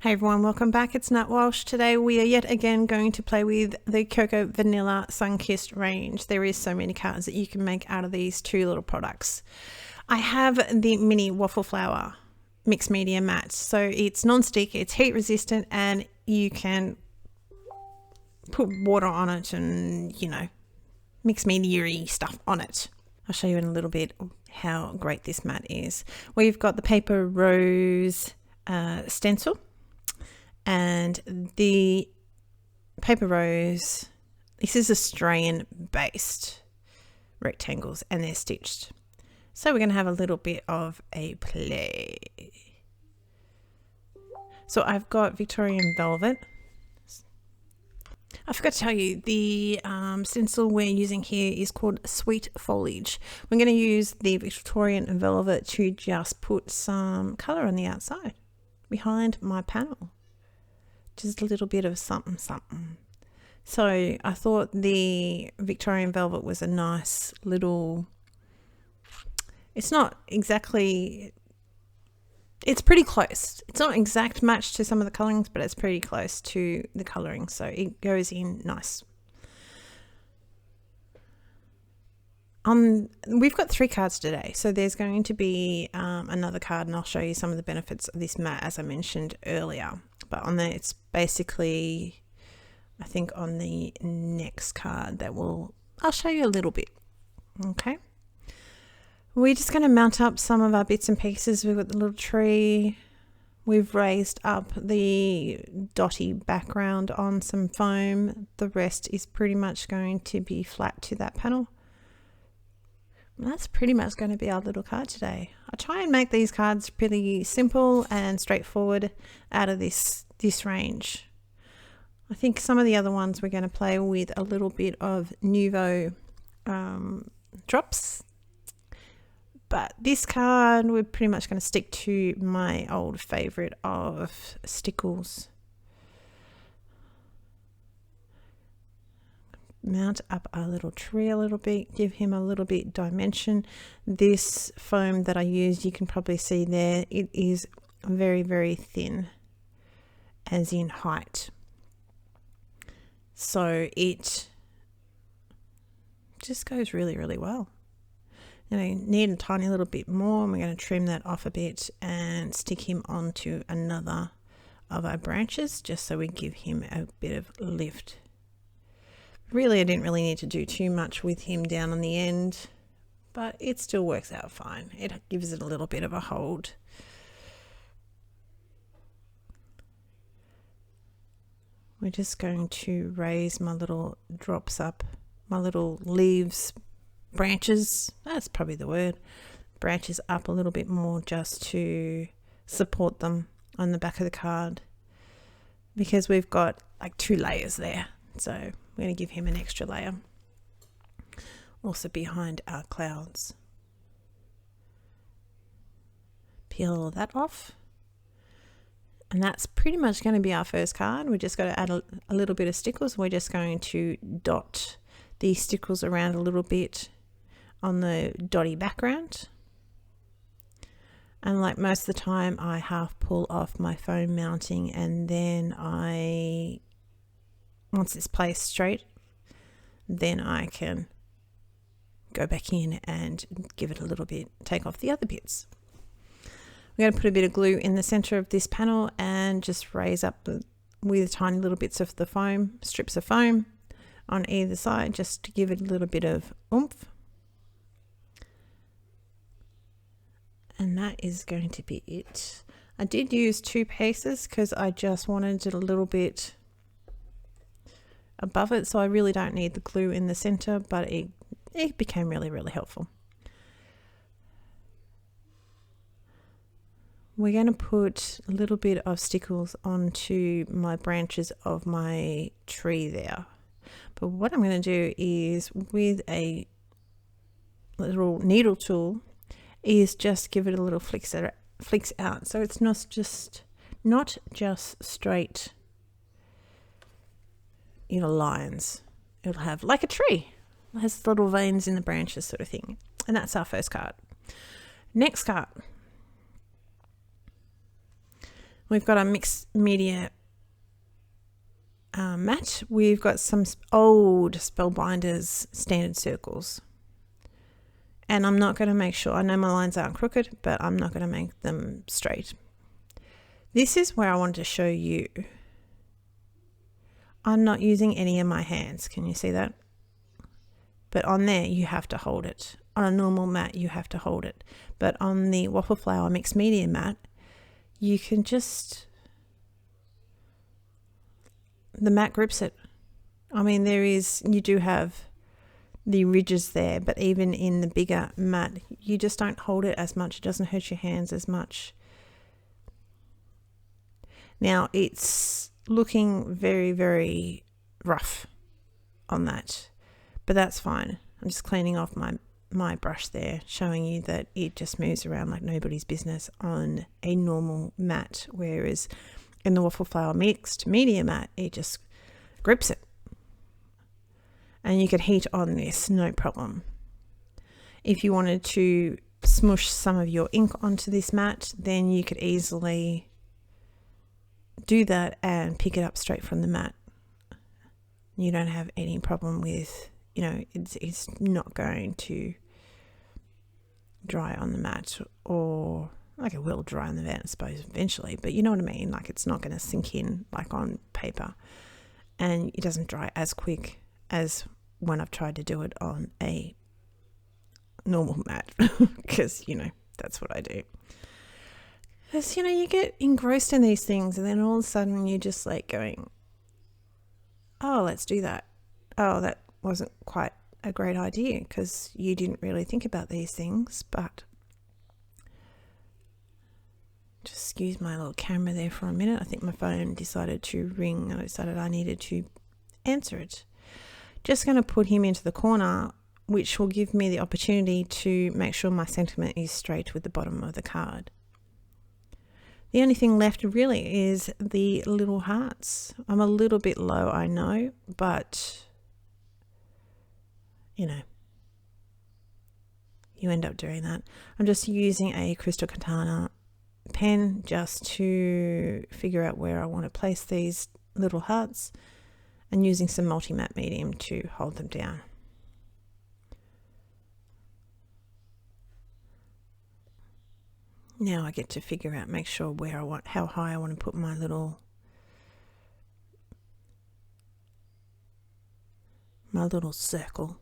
Hey everyone, welcome back. It's Nat Walsh. Today we are yet again going to play with the Coco Vanilla Sunkissed range. There is so many cards that you can make out of these two little products. I have the mini waffle flour mixed media mat. So it's non-stick, it's heat resistant, and you can put water on it and, mixed media-y stuff on it. I'll show you in a little bit how great this mat is. We've got the paper rose stencil. And the paper rose, this is Australian based rectangles and they're stitched. So we're going to have a little bit of a play. So I've got Victorian velvet. I forgot to tell you, the stencil we're using here is called Sweet Foliage. We're going to use the Victorian velvet to just put some colour on the outside behind my panel. Just a little bit of something. So I thought the Victorian velvet was a nice little, it's not exactly, it's pretty close. It's not an exact match to some of the colorings, but it's pretty close to the coloring. So it goes in nice. We've got 3 cards today. So there's going to be another card, and I'll show you some of the benefits of this mat, as I mentioned earlier. But on there, it's basically, I think on the next card I'll show you a little bit. Okay. We're just going to mount up some of our bits and pieces. We've got the little tree. We've raised up the dotty background on some foam. The rest is pretty much going to be flat to that panel. That's pretty much going to be our little card today. I try and make these cards pretty simple and straightforward out of this range. I think some of the other ones we're going to play with a little bit of Nouveau drops. But this card, we're pretty much going to stick to my old favourite of stickles. Mount up our little tree a little bit, give him a little bit dimension. This foam that I used, you can probably see there, it is very, very thin, as in height. So it just goes really, really well. Need a tiny little bit more, and we're going to trim that off a bit and stick him onto another of our branches, just so we give him a bit of lift. Really, I didn't really need to do too much with him down on the end, but it still works out fine. It gives it a little bit of a hold. We're just going to raise my little drops up, my little leaves, branches, that's probably the word, branches up a little bit more just to support them on the back of the card, because we've got like 2 layers there. So we're going to give him an extra layer. Also behind our clouds. Peel all that off. And that's pretty much going to be our first card. We're just going to add a little bit of stickles. We're just going to dot these stickles around a little bit on the dotty background. And like most of the time, I half pull off my foam mounting, and then once it's placed straight, then I can go back in and give it a little bit, take off the other bits. We're going to put a bit of glue in the center of this panel and just raise up with tiny little bits of the foam, strips of foam on either side, just to give it a little bit of oomph. And that is going to be it. I did use 2 pieces because I just wanted it a little bit above it, so I really don't need the glue in the center, but it became really, really helpful. We're going to put a little bit of stickles onto my branches of my tree there. But what I'm going to do is, with a little needle tool, is just give it a little flicks out. So it's not just straight lines. It'll have like a tree. It has little veins in the branches, sort of thing. And that's our first card. Next card. We've got a mixed media mat. We've got some old Spellbinders standard circles. And I'm not going to make sure, I know my lines aren't crooked, but I'm not going to make them straight. This is where I wanted to show you. I'm not using any of my hands. Can you see that? But on there, you have to hold it. On a normal mat, you have to hold it. But on the Waffle Flower mixed media mat, you can just, the mat grips it. I mean, you do have the ridges there, but even in the bigger mat, you just don't hold it as much. It doesn't hurt your hands as much. Now, it's looking very, very rough on that, but that's fine. I'm just cleaning off my brush there, showing you that it just moves around like nobody's business on a normal mat, whereas in the Waffle Flower mixed media mat, it just grips it. And you could heat on this, no problem. If you wanted to smush some of your ink onto this mat, then you could easily do that and pick it up straight from the mat. You don't have any problem with, it's not going to dry on the mat, or like it will dry on the mat, I suppose, eventually, but you know what I mean? Like it's not going to sink in like on paper, and it doesn't dry as quick as when I've tried to do it on a normal mat, because, that's what I do. Because, you get engrossed in these things, and then all of a sudden you're just like going, oh, let's do that. Oh, that wasn't quite a great idea because you didn't really think about these things. But just excuse my little camera there for a minute. I think my phone decided to ring and I decided I needed to answer it. Just going to put him into the corner, which will give me the opportunity to make sure my sentiment is straight with the bottom of the card. The only thing left really is the little hearts. I'm a little bit low, I know, but you end up doing that. I'm just using a Crystal Katana pen just to figure out where I want to place these little hearts, and using some multi-matte medium to hold them down. Now I get to figure out, make sure how high I want to put my little circle.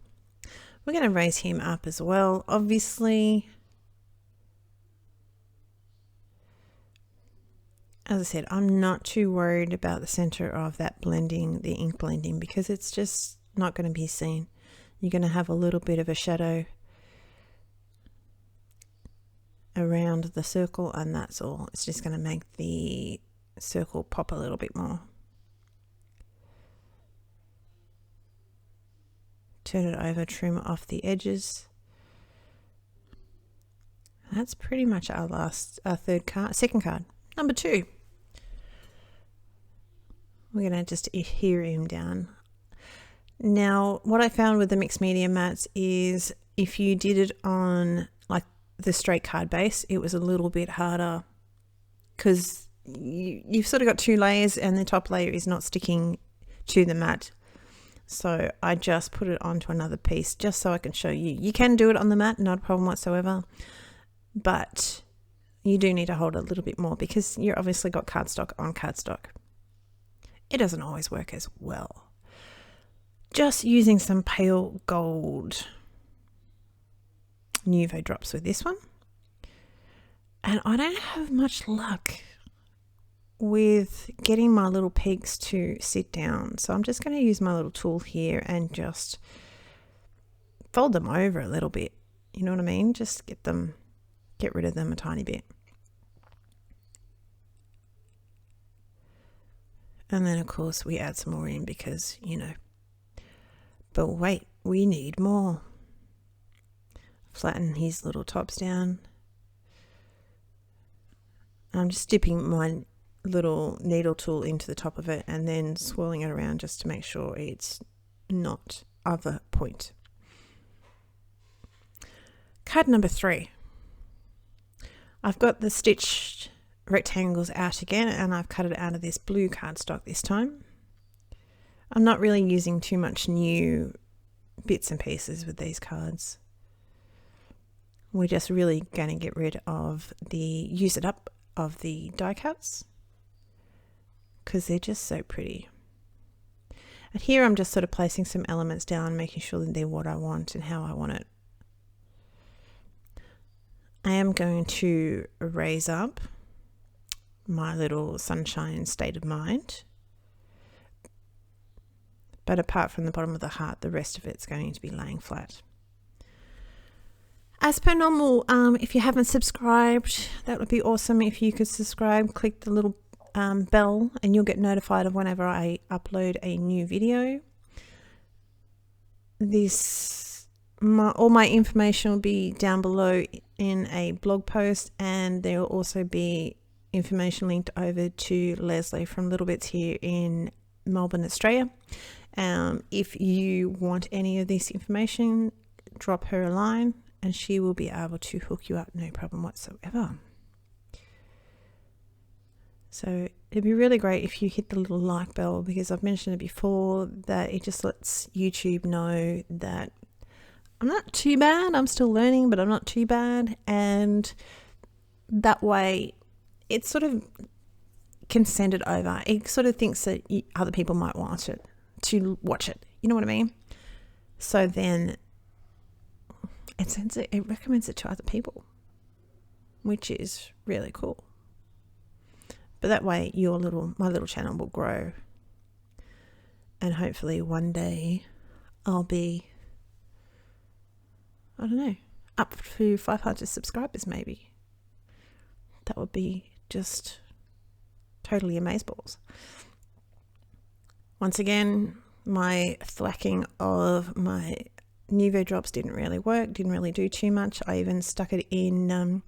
We're going to raise him up as well, obviously. As I said, I'm not too worried about the center of that blending, the ink blending, because it's just not going to be seen. You're going to have a little bit of a shadow around the circle, and that's all. It's just going to make the circle pop a little bit more. Turn it over, trim off the edges. That's pretty much our second card. Number 2. We're going to just adhere him down. Now, what I found with the mixed media mats is if you did it on like the straight card base, it was a little bit harder because you've sort of got 2 layers and the top layer is not sticking to the mat. So I just put it onto another piece just so I can show you. You can do it on the mat, not a problem whatsoever, but you do need to hold it a little bit more because you've obviously got cardstock on cardstock. It doesn't always work as well. Just using some pale gold Nuvo drops with this one. And I don't have much luck with getting my little peaks to sit down. So I'm just going to use my little tool here and just fold them over a little bit. You know what I mean? Just get rid of them a tiny bit. And then of course we add some more in because, but wait, we need more. Flatten his little tops down. I'm just dipping my little needle tool into the top of it and then swirling it around just to make sure it's not other point. Card number 3. I've got the stitched rectangles out again, and I've cut it out of this blue cardstock this time. I'm not really using too much new bits and pieces with these cards. We're just really going to get rid of the use it up of the die cuts because they're just so pretty. And here I'm just sort of placing some elements down, making sure that they're what I want and how I want it. I am going to raise up my little sunshine state of mind. But apart from the bottom of the heart, the rest of it's going to be laying flat. As per normal, if you haven't subscribed, that would be awesome. If you could subscribe, click the little bell and you'll get notified of whenever I upload a new video. All my information will be down below in a blog post, and there will also be information linked over to Leslie from Little Bits here in Melbourne, Australia. If you want any of this information, drop her a line and she will be able to hook you up, no problem whatsoever. So it'd be really great if you hit the little like bell, because I've mentioned it before that it just lets YouTube know that I'm not too bad. I'm still learning, but I'm not too bad. And that way it sort of can send it over. It sort of thinks that other people might want it to watch it. You know what I mean? So then it recommends it to other people, which is really cool. But that way my little channel will grow, and hopefully one day I'll be, I don't know, up to 500 subscribers maybe. That would be just totally amazeballs. Once again, my thwacking of my Nuvo drops didn't really work, didn't really do too much. I even stuck it in my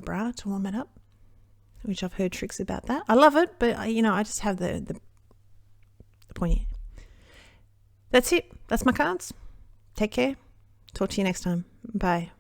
bra to warm it up, which I've heard tricks about that. I love it, but I just have the pointy. That's it. That's my cards. Take care. Talk to you next time. Bye.